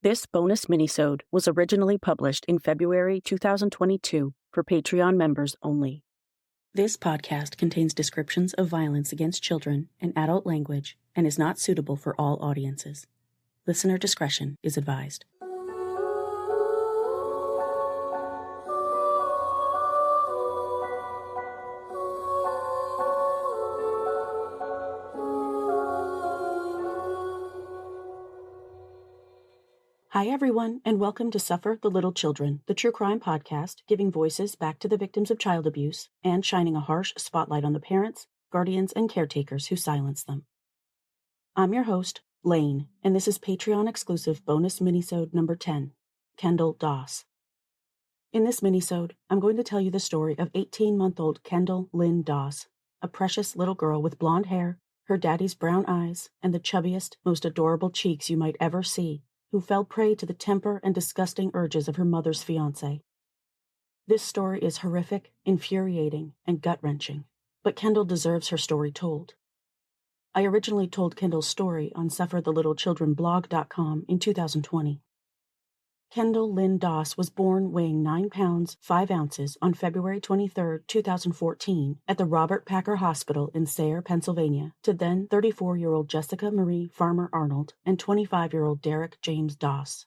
This bonus minisode was originally published in February 2022 for Patreon members only. This podcast contains descriptions of violence against children and adult language and is not suitable for all audiences. Listener discretion is advised. Hi, everyone, and welcome to Suffer the Little Children, the true crime podcast giving voices back to the victims of child abuse and shining a harsh spotlight on the parents, guardians, and caretakers who silence them. I'm your host, Laine, and this is Patreon-exclusive bonus minisode number 10, Kendall Doss. In this minisode, I'm going to tell you the story of 18-month-old Kendall Lynn Doss, a precious little girl with blonde hair, her daddy's brown eyes, and the chubbiest, most adorable cheeks you might ever see, who fell prey to the temper and disgusting urges of her mother's fiancé. This story is horrific, infuriating, and gut-wrenching, but Kendall deserves her story told. I originally told Kendall's story on sufferthelittlechildrenblog.com in 2020. Kendall Lynn Doss was born weighing 9 pounds, 5 ounces on February 23, 2014, at the Robert Packer Hospital in Sayre, Pennsylvania, to then 34-year-old Jessica Marie Farmer Arnold and 25-year-old Derek James Doss.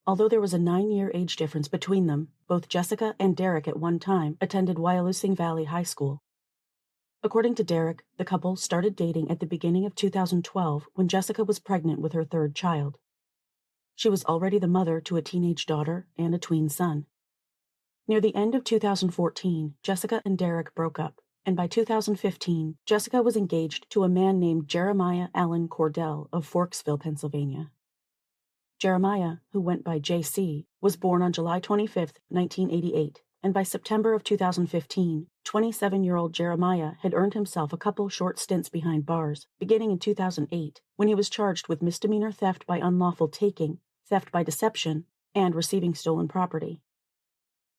Although there was a 9-year age difference between them, both Jessica and Derek at one time attended Wyalusing Valley High School. According to Derek, the couple started dating at the beginning of 2012 when Jessica was pregnant with her third child. She was already the mother to a teenage daughter and a tween son. Near the end of 2014, Jessica and Derek broke up, and by 2015, Jessica was engaged to a man named Jeremiah Allen Cordell of Forksville, Pennsylvania. Jeremiah, who went by JC, was born on July 25, 1988, and by September of 2015, 27-year-old Jeremiah had earned himself a couple short stints behind bars, beginning in 2008, when he was charged with misdemeanor theft by unlawful taking, theft by deception, and receiving stolen property.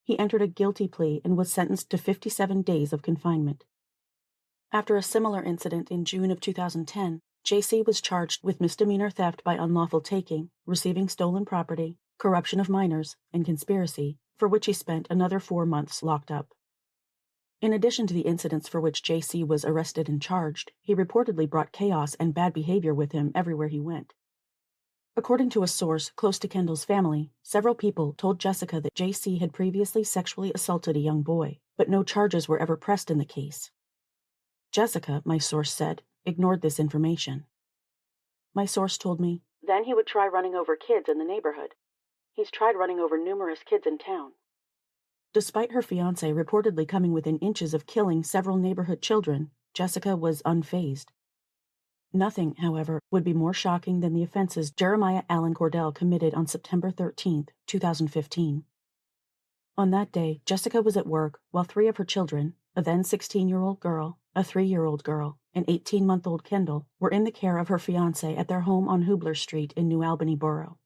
He entered a guilty plea and was sentenced to 57 days of confinement. After a similar incident in June of 2010, JC was charged with misdemeanor theft by unlawful taking, receiving stolen property, corruption of minors, and conspiracy, for which he spent another 4 months locked up. In addition to the incidents for which JC was arrested and charged, he reportedly brought chaos and bad behavior with him everywhere he went. According to a source close to Kendall's family, several people told Jessica that JC had previously sexually assaulted a young boy, but no charges were ever pressed in the case. Jessica, my source said, ignored this information. My source told me, "Then he would try running over kids in the neighborhood. He's tried running over numerous kids in town." Despite her fiancé reportedly coming within inches of killing several neighborhood children, Jessica was unfazed. Nothing, however, would be more shocking than the offenses Jeremiah Allen Cordell committed on September 13, 2015. On that day, Jessica was at work while 3 of her children, a then 16-year-old girl, a 3-year-old girl, and 18-month-old Kendall, were in the care of her fiancé at their home on Hubler Street in New Albany Borough.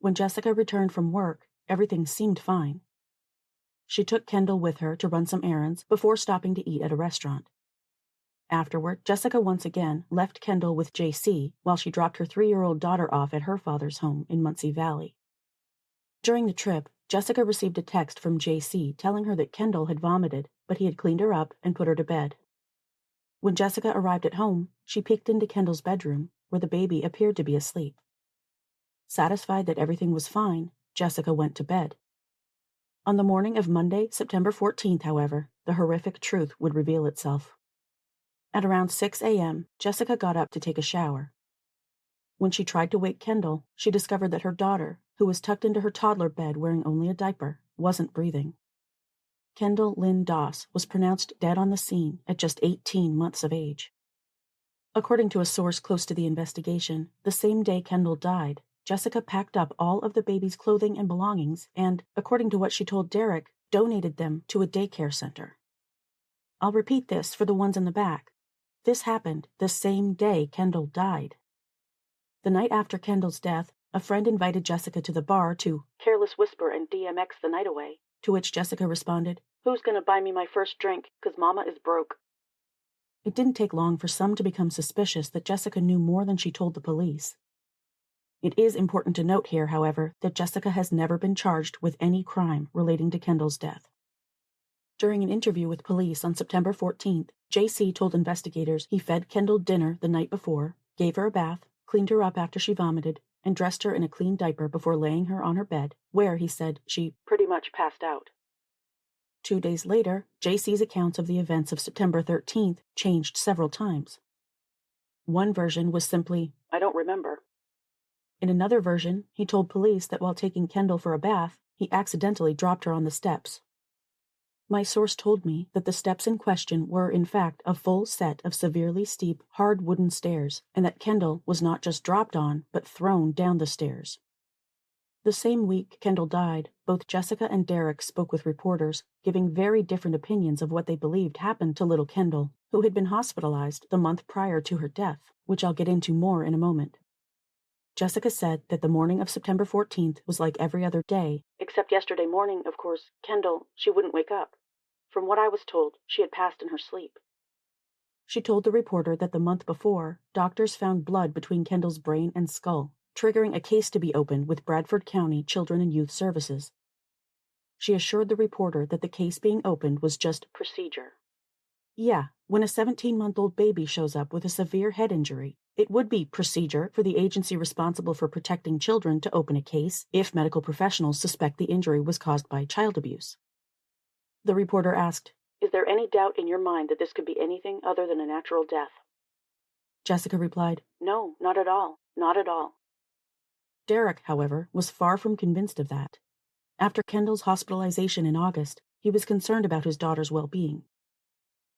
When Jessica returned from work, everything seemed fine. She took Kendall with her to run some errands before stopping to eat at a restaurant. Afterward, Jessica once again left Kendall with JC while she dropped her 3-year-old daughter off at her father's home in Muncie Valley. During the trip, Jessica received a text from JC telling her that Kendall had vomited, but he had cleaned her up and put her to bed. When Jessica arrived at home, she peeked into Kendall's bedroom, where the baby appeared to be asleep. Satisfied that everything was fine, Jessica went to bed. On the morning of Monday, September 14th, however, the horrific truth would reveal itself. At around 6 a.m., Jessica got up to take a shower. When she tried to wake Kendall, she discovered that her daughter, who was tucked into her toddler bed wearing only a diaper, wasn't breathing. Kendall Lynn Doss was pronounced dead on the scene at just 18 months of age. According to a source close to the investigation, the same day Kendall died, Jessica packed up all of the baby's clothing and belongings and, according to what she told Derek, donated them to a daycare center. I'll repeat this for the ones in the back. This happened the same day Kendall died. The night after Kendall's death, a friend invited Jessica to the bar to careless whisper and DMX the night away, to which Jessica responded, "Who's gonna buy me my first drink, 'cause mama is broke?" It didn't take long for some to become suspicious that Jessica knew more than she told the police. It is important to note here, however, that Jessica has never been charged with any crime relating to Kendall's death. During an interview with police on September 14th, JC told investigators he fed Kendall dinner the night before, gave her a bath, cleaned her up after she vomited, and dressed her in a clean diaper before laying her on her bed, where, he said, she pretty much passed out. 2 days later, JC's accounts of the events of September 13th changed several times. One version was simply, "I don't remember." In another version, he told police that while taking Kendall for a bath, he accidentally dropped her on the steps. My source told me that the steps in question were, in fact, a full set of severely steep, hard wooden stairs, and that Kendall was not just dropped on, but thrown down the stairs. The same week Kendall died, both Jessica and Derek spoke with reporters, giving very different opinions of what they believed happened to little Kendall, who had been hospitalized the month prior to her death, which I'll get into more in a moment. Jessica said that the morning of September 14th was like every other day, except yesterday morning, of course, Kendall, she wouldn't wake up. From what I was told, she had passed in her sleep. She told the reporter that the month before, doctors found blood between Kendall's brain and skull, triggering a case to be opened with Bradford County Children and Youth Services. She assured the reporter that the case being opened was just procedure. Yeah, when a 17-month-old baby shows up with a severe head injury, it would be procedure for the agency responsible for protecting children to open a case if medical professionals suspect the injury was caused by child abuse. The reporter asked, "Is there any doubt in your mind that this could be anything other than a natural death?" Jessica replied, "No, not at all, not at all." Derek, however, was far from convinced of that. After Kendall's hospitalization in August, he was concerned about his daughter's well-being.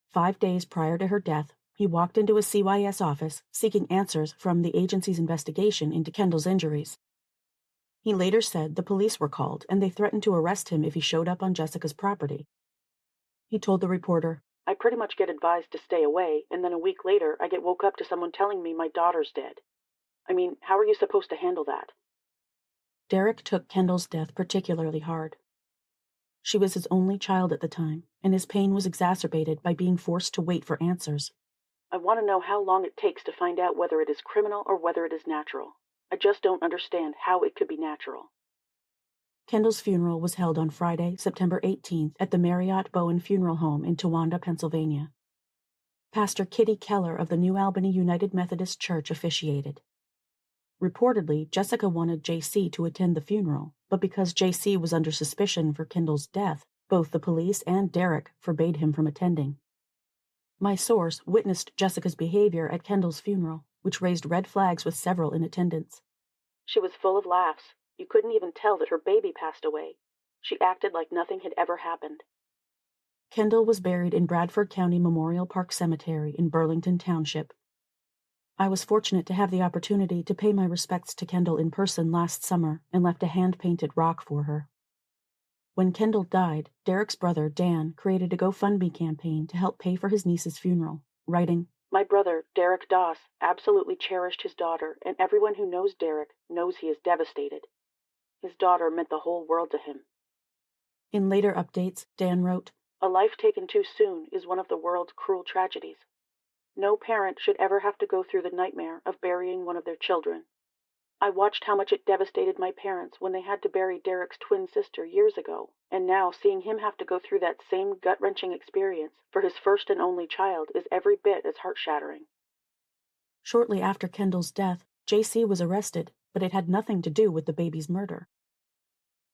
5 days prior to her death, he walked into a CYS office seeking answers from the agency's investigation into Kendall's injuries. He later said the police were called and they threatened to arrest him if he showed up on Jessica's property. He told the reporter, "I pretty much get advised to stay away, and then a week later I get woke up to someone telling me my daughter's dead. I mean, how are you supposed to handle that?" Derek took Kendall's death particularly hard. She was his only child at the time, and his pain was exacerbated by being forced to wait for answers. "I want to know how long it takes to find out whether it is criminal or whether it is natural. I just don't understand how it could be natural." Kendall's funeral was held on Friday, September 18th at the Marriott Bowen Funeral Home in Towanda, Pennsylvania. Pastor Kitty Keller of the New Albany United Methodist Church officiated. Reportedly, Jessica wanted JC to attend the funeral, but because JC was under suspicion for Kendall's death, both the police and Derek forbade him from attending. My source witnessed Jessica's behavior at Kendall's funeral, which raised red flags with several in attendance. She was full of laughs. You couldn't even tell that her baby passed away. She acted like nothing had ever happened. Kendall was buried in Bradford County Memorial Park Cemetery in Burlington Township. I was fortunate to have the opportunity to pay my respects to Kendall in person last summer and left a hand-painted rock for her. When Kendall died, Derek's brother, Dan, created a GoFundMe campaign to help pay for his niece's funeral, writing, "My brother, Derek Doss, absolutely cherished his daughter, and everyone who knows Derek knows he is devastated. His daughter meant the whole world to him." In later updates, Dan wrote, "A life taken too soon is one of the world's cruel tragedies. No parent should ever have to go through the nightmare of burying one of their children. I watched how much it devastated my parents when they had to bury Derek's twin sister years ago, and now seeing him have to go through that same gut-wrenching experience for his first and only child is every bit as heart-shattering." Shortly after Kendall's death, JC was arrested, but it had nothing to do with the baby's murder.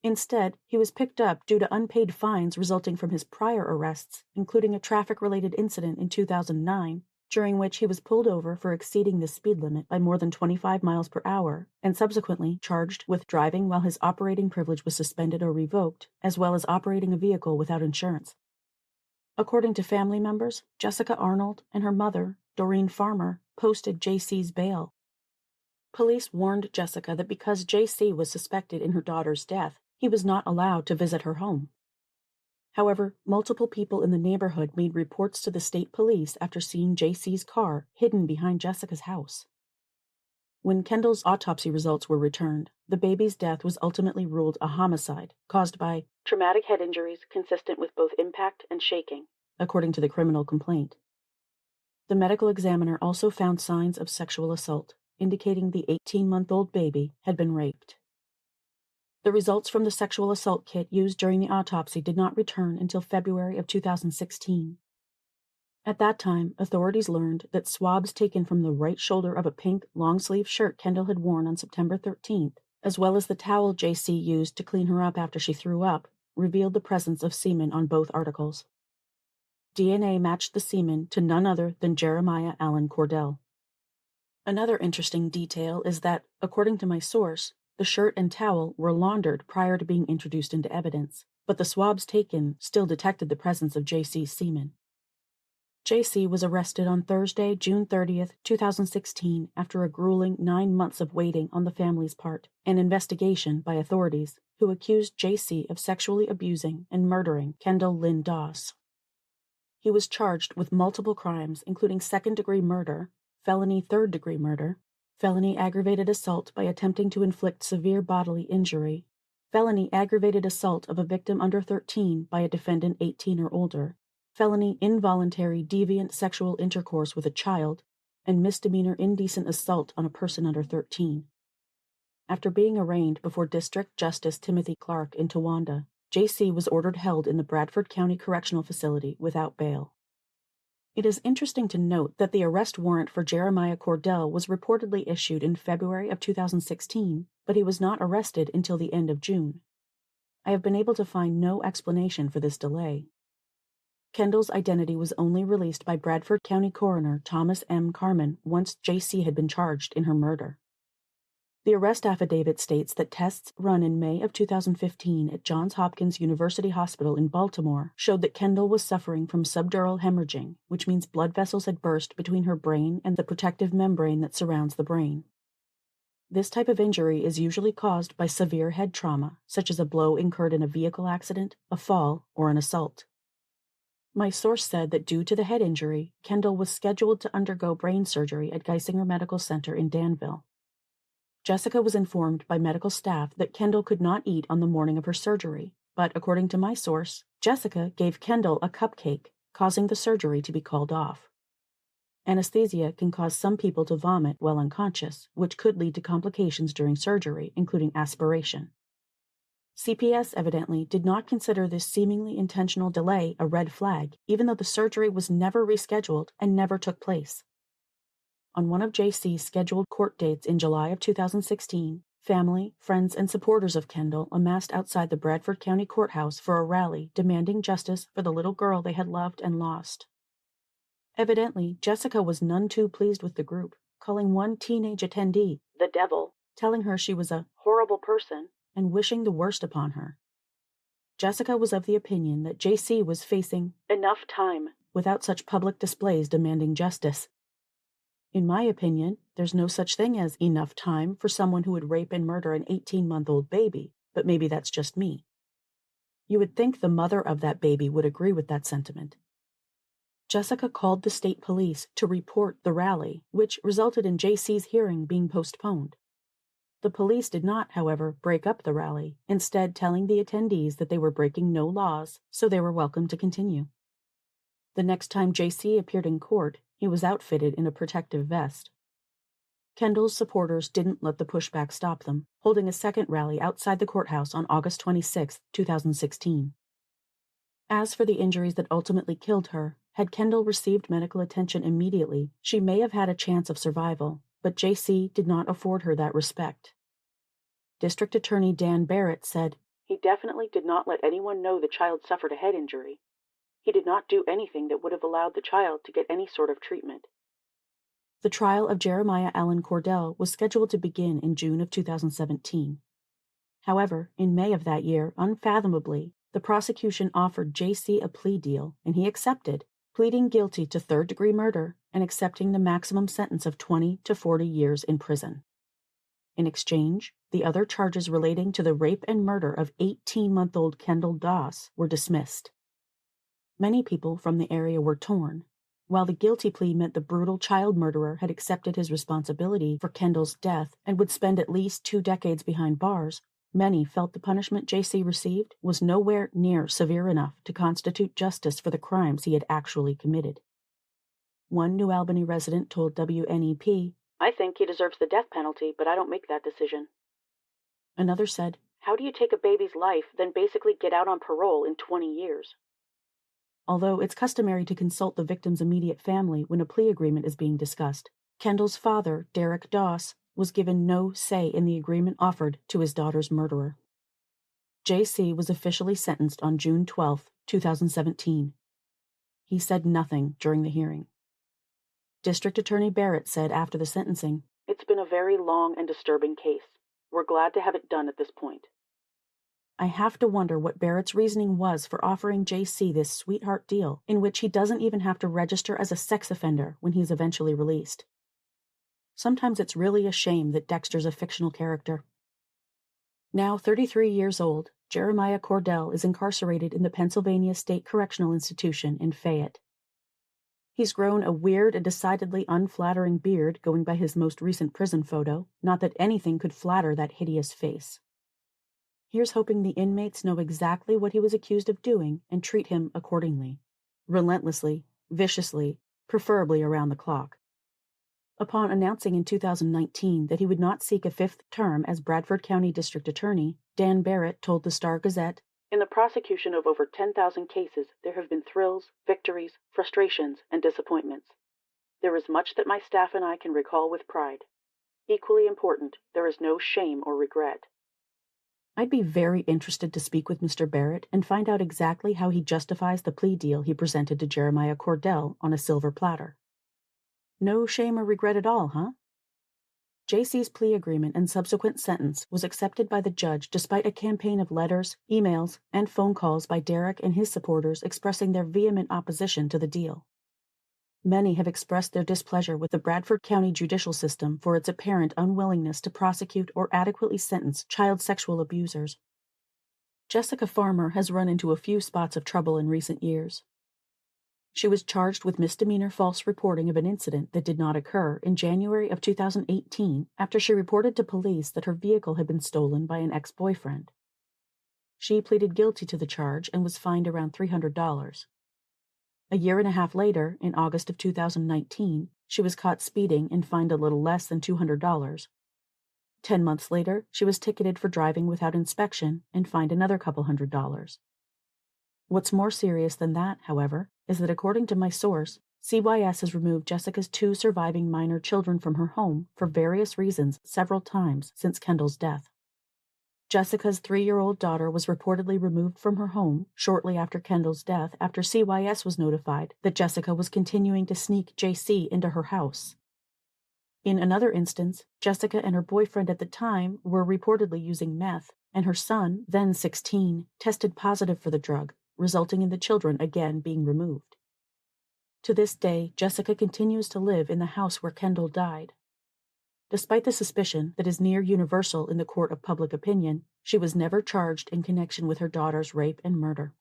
Instead, he was picked up due to unpaid fines resulting from his prior arrests, including a traffic-related incident in 2009, during which he was pulled over for exceeding the speed limit by more than 25 miles per hour, and subsequently charged with driving while his operating privilege was suspended or revoked, as well as operating a vehicle without insurance. According to family members, Jessica Arnold and her mother, Doreen Farmer, posted JC's bail. Police warned Jessica that because JC was suspected in her daughter's death, he was not allowed to visit her home. However, multiple people in the neighborhood made reports to the state police after seeing JC's car hidden behind Jessica's house. When Kendall's autopsy results were returned, the baby's death was ultimately ruled a homicide caused by traumatic head injuries consistent with both impact and shaking, according to the criminal complaint. The medical examiner also found signs of sexual assault, indicating the 18-month-old baby had been raped. The results from the sexual assault kit used during the autopsy did not return until February of 2016. At that time, authorities learned that swabs taken from the right shoulder of a pink, long-sleeve shirt Kendall had worn on September 13th, as well as the towel JC used to clean her up after she threw up, revealed the presence of semen on both articles. DNA matched the semen to none other than Jeremiah Allen Cordell. Another interesting detail is that, according to my source, the shirt and towel were laundered prior to being introduced into evidence, but the swabs taken still detected the presence of JC's semen. JC was arrested on Thursday, June 30th, 2016, after a grueling 9 months of waiting on the family's part and investigation by authorities who accused JC of sexually abusing and murdering Kendall Lynn Doss. He was charged with multiple crimes, including second-degree murder, felony third-degree murder, felony aggravated assault by attempting to inflict severe bodily injury, felony aggravated assault of a victim under 13 by a defendant 18 or older, felony involuntary deviant sexual intercourse with a child, and misdemeanor indecent assault on a person under 13. After being arraigned before District Justice Timothy Clark in Towanda, JC was ordered held in the Bradford County Correctional Facility without bail. It is interesting to note that the arrest warrant for Jeremiah Cordell was reportedly issued in February of 2016, but he was not arrested until the end of June. I have been able to find no explanation for this delay. Kendall's identity was only released by Bradford County Coroner Thomas M. Carman once JC had been charged in her murder. The arrest affidavit states that tests run in May of 2015 at Johns Hopkins University Hospital in Baltimore showed that Kendall was suffering from subdural hemorrhaging, which means blood vessels had burst between her brain and the protective membrane that surrounds the brain. This type of injury is usually caused by severe head trauma, such as a blow incurred in a vehicle accident, a fall, or an assault. My source said that due to the head injury, Kendall was scheduled to undergo brain surgery at Geisinger Medical Center in Danville. Jessica was informed by medical staff that Kendall could not eat on the morning of her surgery, but according to my source, Jessica gave Kendall a cupcake, causing the surgery to be called off. Anesthesia can cause some people to vomit while unconscious, which could lead to complications during surgery, including aspiration. CPS evidently did not consider this seemingly intentional delay a red flag, even though the surgery was never rescheduled and never took place. On one of JC's scheduled court dates in July of 2016, family, friends, and supporters of Kendall amassed outside the Bradford County Courthouse for a rally demanding justice for the little girl they had loved and lost. Evidently, Jessica was none too pleased with the group, calling one teenage attendee the devil, telling her she was a horrible person, and wishing the worst upon her. Jessica was of the opinion that JC was facing enough time without such public displays demanding justice. In my opinion, there's no such thing as enough time for someone who would rape and murder an 18-month-old baby, but maybe that's just me. You would think the mother of that baby would agree with that sentiment. Jessica called the state police to report the rally, which resulted in JC's hearing being postponed. The police did not, however, break up the rally, instead telling the attendees that they were breaking no laws, so they were welcome to continue. The next time JC appeared in court, he was outfitted in a protective vest. Kendall's supporters didn't let the pushback stop them, holding a second rally outside the courthouse on August 26, 2016. As for the injuries that ultimately killed her, had Kendall received medical attention immediately, she may have had a chance of survival, but JC did not afford her that respect. District Attorney Dan Barrett said, "He definitely did not let anyone know the child suffered a head injury. He did not do anything that would have allowed the child to get any sort of treatment." The trial of Jeremiah Allen Cordell was scheduled to begin in June of 2017. However, in May of that year, unfathomably, the prosecution offered JC a plea deal, and he accepted, pleading guilty to third-degree murder and accepting the maximum sentence of 20 to 40 years in prison. In exchange, the other charges relating to the rape and murder of 18-month-old Kendall Doss were dismissed. Many people from the area were torn. While the guilty plea meant the brutal child murderer had accepted his responsibility for Kendall's death and would spend at least 2 decades behind bars, many felt the punishment JC received was nowhere near severe enough to constitute justice for the crimes he had actually committed. One New Albany resident told WNEP, I think he deserves the death penalty, but I don't make that decision. Another said, how do you take a baby's life, then basically get out on parole in 20 years? Although it's customary to consult the victim's immediate family when a plea agreement is being discussed, Kendall's father, Derek Doss, was given no say in the agreement offered to his daughter's murderer. J.C. was officially sentenced on June 12, 2017. He said nothing during the hearing. District Attorney Barrett said after the sentencing, "It's been a very long and disturbing case. We're glad to have it done at this point." I have to wonder what Barrett's reasoning was for offering J.C. this sweetheart deal in which he doesn't even have to register as a sex offender when he's eventually released. Sometimes it's really a shame that Dexter's a fictional character. Now 33 years old, Jeremiah Cordell is incarcerated in the Pennsylvania State Correctional Institution in Fayette. He's grown a weird and decidedly unflattering beard going by his most recent prison photo, not that anything could flatter that hideous face. Here's hoping the inmates know exactly what he was accused of doing and treat him accordingly. Relentlessly, viciously, preferably around the clock. Upon announcing in 2019 that he would not seek a fifth term as Bradford County District Attorney, Dan Barrett told the Star-Gazette, "In the prosecution of over 10,000 cases, there have been thrills, victories, frustrations, and disappointments. There is much that my staff and I can recall with pride. Equally important, there is no shame or regret." I'd be very interested to speak with Mr. Barrett and find out exactly how he justifies the plea deal he presented to Jeremiah Cordell on a silver platter. No shame or regret at all, huh? J.C.'s plea agreement and subsequent sentence was accepted by the judge despite a campaign of letters, emails, and phone calls by Derek and his supporters expressing their vehement opposition to the deal. Many have expressed their displeasure with the Bradford County judicial system for its apparent unwillingness to prosecute or adequately sentence child sexual abusers. Jessica Farmer has run into a few spots of trouble in recent years. She was charged with misdemeanor false reporting of an incident that did not occur in January of 2018 after she reported to police that her vehicle had been stolen by an ex-boyfriend. She pleaded guilty to the charge and was fined around $300. A year and a half later, in August of 2019, she was caught speeding and fined a little less than $200. 10 months later, she was ticketed for driving without inspection and fined another couple $100. What's more serious than that, however, is that according to my source, CYS has removed Jessica's 2 surviving minor children from her home for various reasons several times since Kendall's death. Jessica's 3-year-old daughter was reportedly removed from her home shortly after Kendall's death after CYS was notified that Jessica was continuing to sneak JC into her house. In another instance, Jessica and her boyfriend at the time were reportedly using meth, and her son, then 16, tested positive for the drug, resulting in the children again being removed. To this day, Jessica continues to live in the house where Kendall died. Despite the suspicion that is near universal in the court of public opinion, she was never charged in connection with her daughter's rape and murder.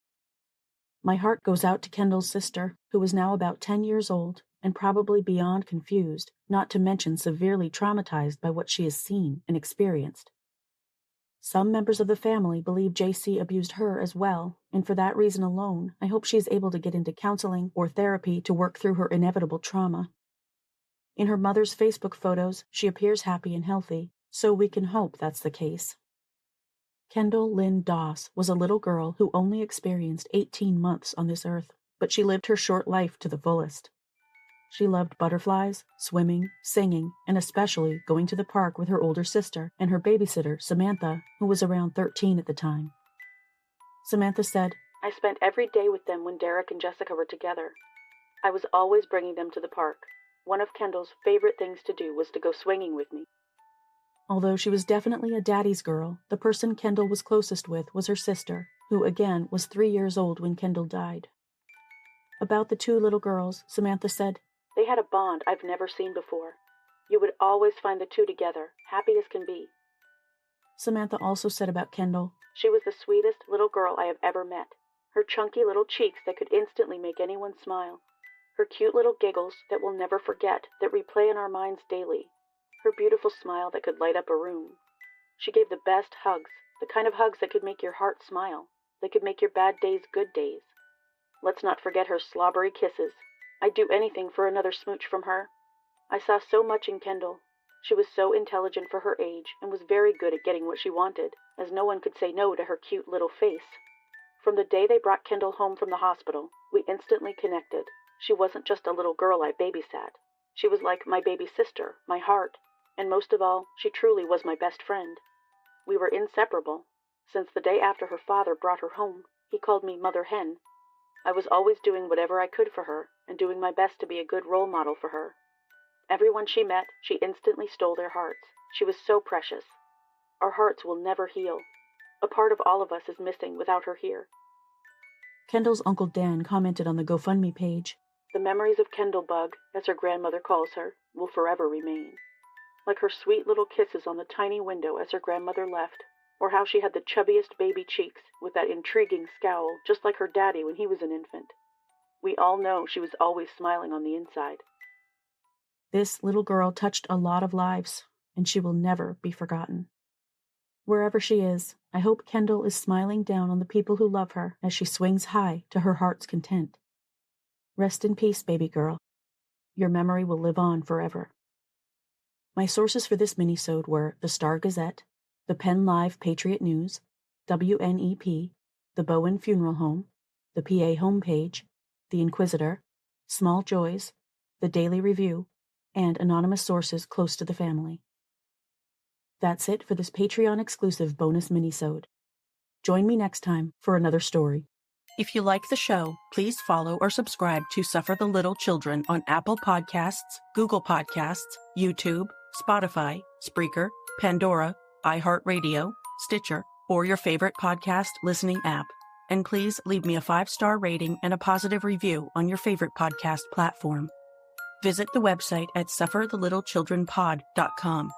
My heart goes out to Kendall's sister, who is now about 10 years old and probably beyond confused, not to mention severely traumatized by what she has seen and experienced. Some members of the family believe JC abused her as well, and for that reason alone, I hope she is able to get into counseling or therapy to work through her inevitable trauma. In her mother's Facebook photos, she appears happy and healthy, so we can hope that's the case. Kendall Lynn Doss was a little girl who only experienced 18 months on this earth, but she lived her short life to the fullest. She loved butterflies, swimming, singing, and especially going to the park with her older sister and her babysitter, Samantha, who was around 13 at the time. Samantha said, "I spent every day with them when Derek and Jessica were together. I was always bringing them to the park. One of Kendall's favorite things to do was to go swinging with me." Although she was definitely a daddy's girl, the person Kendall was closest with was her sister, who again was 3 years old when Kendall died. About the 2 little girls, Samantha said, "They had a bond I've never seen before. You would always find the 2 together, happy as can be." Samantha also said about Kendall, "She was the sweetest little girl I have ever met. Her chunky little cheeks that could instantly make anyone smile. Her cute little giggles that we'll never forget, that replay in our minds daily. Her beautiful smile that could light up a room. She gave the best hugs, the kind of hugs that could make your heart smile, that could make your bad days good days. Let's not forget her slobbery kisses. I'd do anything for another smooch from her. I saw so much in Kendall. She was so intelligent for her age and was very good at getting what she wanted, as no one could say no to her cute little face. From the day they brought Kendall home from the hospital, we instantly connected. She wasn't just a little girl I babysat. She was like my baby sister, my heart, and most of all, she truly was my best friend. We were inseparable. Since the day after her father brought her home, he called me Mother Hen. I was always doing whatever I could for her, and doing my best to be a good role model for her. Everyone she met, she instantly stole their hearts. She was so precious. Our hearts will never heal. A part of all of us is missing without her here. Kendall's Uncle Dan commented on the GoFundMe page. The memories of Kendall Bug, as her grandmother calls her, will forever remain. Like her sweet little kisses on the tiny window as her grandmother left, or how she had the chubbiest baby cheeks with that intriguing scowl, just like her daddy when he was an infant. We all know she was always smiling on the inside. This little girl touched a lot of lives, and she will never be forgotten. Wherever she is, I hope Kendall is smiling down on the people who love her as she swings high to her heart's content. Rest in peace, baby girl. Your memory will live on forever. My sources for this minisode were the Star Gazette, the Penn Live Patriot News, WNEP, the Bowen Funeral Home, the PA Homepage, the Inquisitor, Small Joys, the Daily Review, and anonymous sources close to the family. That's it for this Patreon-exclusive bonus minisode. Join me next time for another story. If you like the show, please follow or subscribe to Suffer the Little Children on Apple Podcasts, Google Podcasts, YouTube, Spotify, Spreaker, Pandora, iHeartRadio, Stitcher, or your favorite podcast listening app. And please leave me a 5-star rating and a positive review on your favorite podcast platform. Visit the website at sufferthelittlechildrenpod.com.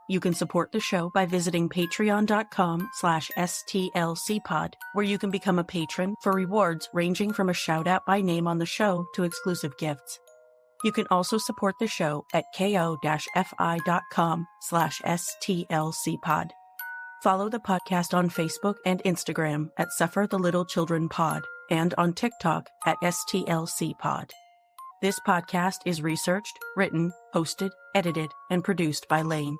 You can support the show by visiting patreon.com/stlcpod, where you can become a patron for rewards ranging from a shout-out by name on the show to exclusive gifts. You can also support the show at ko-fi.com/stlcpod. Follow the podcast on Facebook and Instagram at Suffer the Little Children Pod and on TikTok at stlcpod. This podcast is researched, written, hosted, edited, and produced by Laine.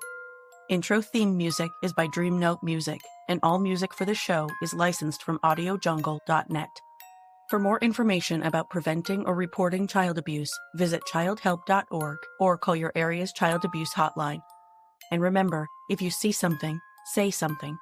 Intro theme music is by Dream Note Music, and all music for the show is licensed from audiojungle.net. For more information about preventing or reporting child abuse, visit childhelp.org or call your area's child abuse hotline. And remember, if you see something, say something.